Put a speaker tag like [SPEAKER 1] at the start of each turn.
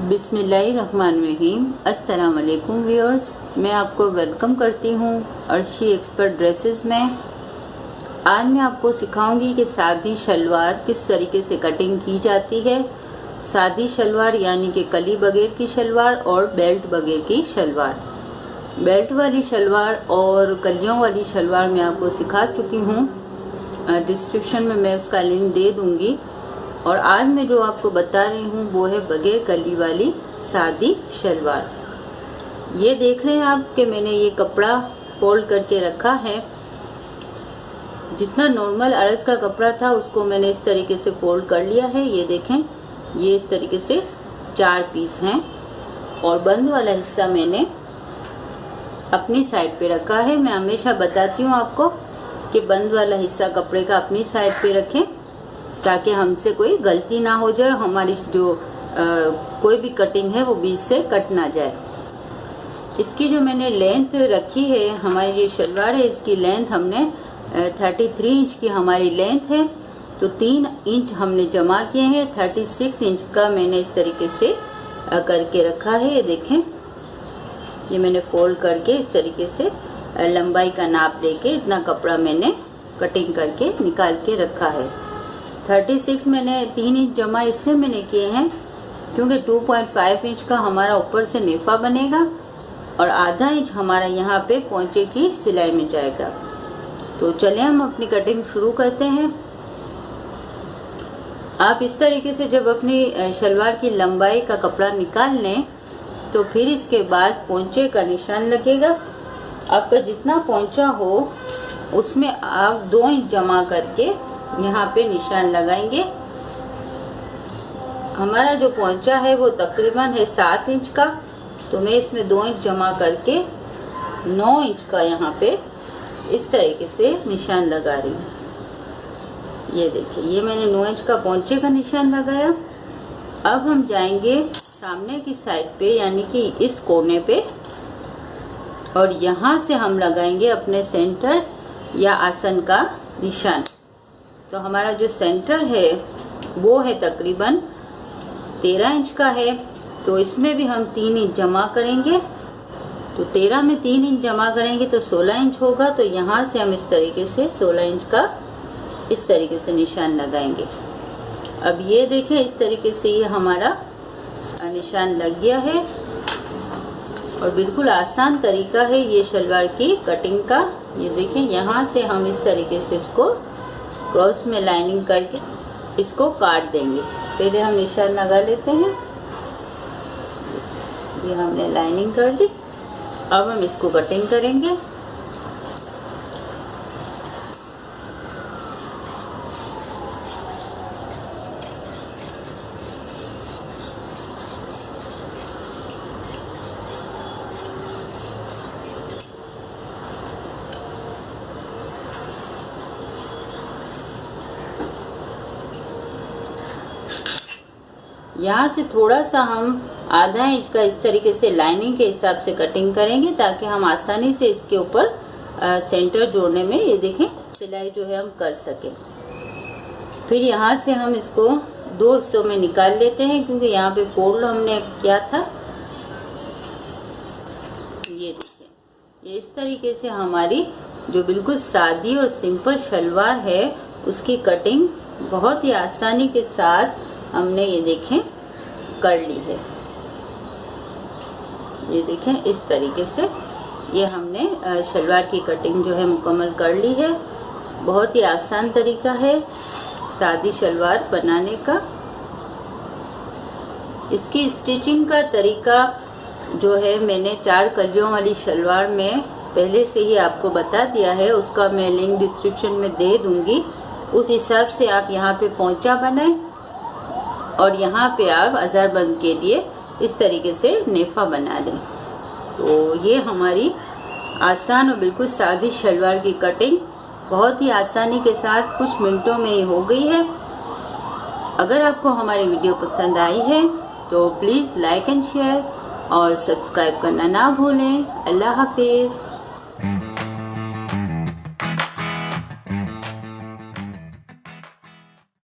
[SPEAKER 1] बिस्मिल्लाहिर्रहमानिर्रहीम। अस्सलाम वालेकुम व्यूअर्स, मैं आपको वेलकम करती हूँ अर्शी एक्सपर्ट ड्रेसेस में। आज मैं आपको सिखाऊंगी कि सादी शलवार किस तरीके से कटिंग की जाती है। सादी शलवार यानी कि कली बगैर की शलवार और बेल्ट बगैर की शलवार। बेल्ट वाली शलवार और कलियों वाली शलवार मैं आपको सिखा चुकी हूँ, डिस्क्रिप्शन में मैं उसका लिंक दे दूँगी। और आज मैं जो आपको बता रही हूँ वो है बगैर कली वाली सादी शलवार। ये देख रहे हैं आप कि मैंने ये कपड़ा फोल्ड करके रखा है। जितना नॉर्मल अर्ज का कपड़ा था उसको मैंने इस तरीके से फोल्ड कर लिया है। ये देखें, ये इस तरीके से 4 पीस हैं और बंद वाला हिस्सा मैंने अपनी साइड पे रखा है। मैं हमेशा बताती हूँ आपको कि बंद वाला हिस्सा कपड़े का अपनी साइड पे रखें ताकि हमसे कोई गलती ना हो जाए, हमारी जो कोई भी कटिंग है वो बीच से कट ना जाए। इसकी जो मैंने लेंथ रखी है, हमारी ये शलवार है, इसकी लेंथ हमने 33 इंच की हमारी लेंथ है। तो 3 इंच हमने जमा किए हैं। 36 इंच का मैंने इस तरीके से करके रखा है। ये देखें, ये मैंने फोल्ड करके इस तरीके से लंबाई का नाप लेके इतना कपड़ा मैंने कटिंग करके निकाल के रखा है। 36 मैंने 3 इंच जमा इसलिए मैंने किए हैं क्योंकि 2.5 इंच का हमारा ऊपर से नेफा बनेगा और आधा इंच हमारा यहाँ पे पोंचे की सिलाई में जाएगा। तो चलिए हम अपनी कटिंग शुरू करते हैं। आप इस तरीके से जब अपनी शलवार की लंबाई का कपड़ा निकाल लें तो फिर इसके बाद पोंचे का निशान लगेगा। आपका जितना पोंचा हो उसमें आप 2 इंच जमा करके यहाँ पे निशान लगाएंगे। हमारा जो पोंचा है वो तकरीबन है 7 इंच का, तो मैं इसमें 2 इंच जमा करके 9 इंच का यहाँ पे इस तरीके से निशान लगा रही हूँ। ये देखिए, ये मैंने 9 इंच का पोंचे का निशान लगाया। अब हम जाएंगे सामने की साइड पे यानी कि इस कोने पे और यहाँ से हम लगाएंगे अपने सेंटर या आसन का निशान। तो हमारा जो सेंटर है वो है तकरीबन 13 इंच का है, तो इसमें भी हम 3 इंच जमा करेंगे। तो 13 में 3 इंच जमा करेंगे तो 16 इंच होगा। तो यहाँ से हम इस तरीके से 16 इंच का इस तरीके से निशान लगाएंगे। अब ये देखें, इस तरीके से ये हमारा निशान लग गया है और बिल्कुल आसान तरीका है ये शलवार की कटिंग का। ये देखें, यहाँ से हम इस तरीके से इसको क्रॉस में लाइनिंग करके इसको काट देंगे। पहले हम निशान लगा लेते हैं। ये हमने लाइनिंग कर दी। अब हम इसको कटिंग करेंगे। यहाँ से थोड़ा सा हम आधा इंच का इस तरीके से लाइनिंग के हिसाब से कटिंग करेंगे ताकि हम आसानी से इसके ऊपर सेंटर जोड़ने में, ये देखें, सिलाई जो है हम कर सकें। फिर यहाँ से हम इसको 2 हिस्सों में निकाल लेते हैं क्योंकि यहाँ पे फोल्ड हमने किया था। ये देखें, ये इस तरीके से हमारी जो बिल्कुल सादी और सिंपल शलवार है उसकी कटिंग बहुत ही आसानी के साथ हमने, ये देखें, कर ली है। ये देखें, इस तरीके से ये हमने शलवार की कटिंग जो है मुकम्मल कर ली है। बहुत ही आसान तरीका है सादी शलवार बनाने का। इसकी स्टिचिंग का तरीका जो है मैंने 4 कलियों वाली शलवार में पहले से ही आपको बता दिया है, उसका मैं लिंक डिस्क्रिप्शन में दे दूंगी। उस हिसाब से आप यहाँ पे पोंचा बनाएं और यहाँ पे आप अज़रबंद के लिए इस तरीके से नेफा बना लें। तो ये हमारी आसान और बिल्कुल सादी शलवार की कटिंग बहुत ही आसानी के साथ कुछ मिनटों में ही हो गई है। अगर आपको हमारी वीडियो पसंद आई है तो प्लीज़ लाइक एंड शेयर और सब्सक्राइब करना ना भूलें। अल्लाह हाफिज़।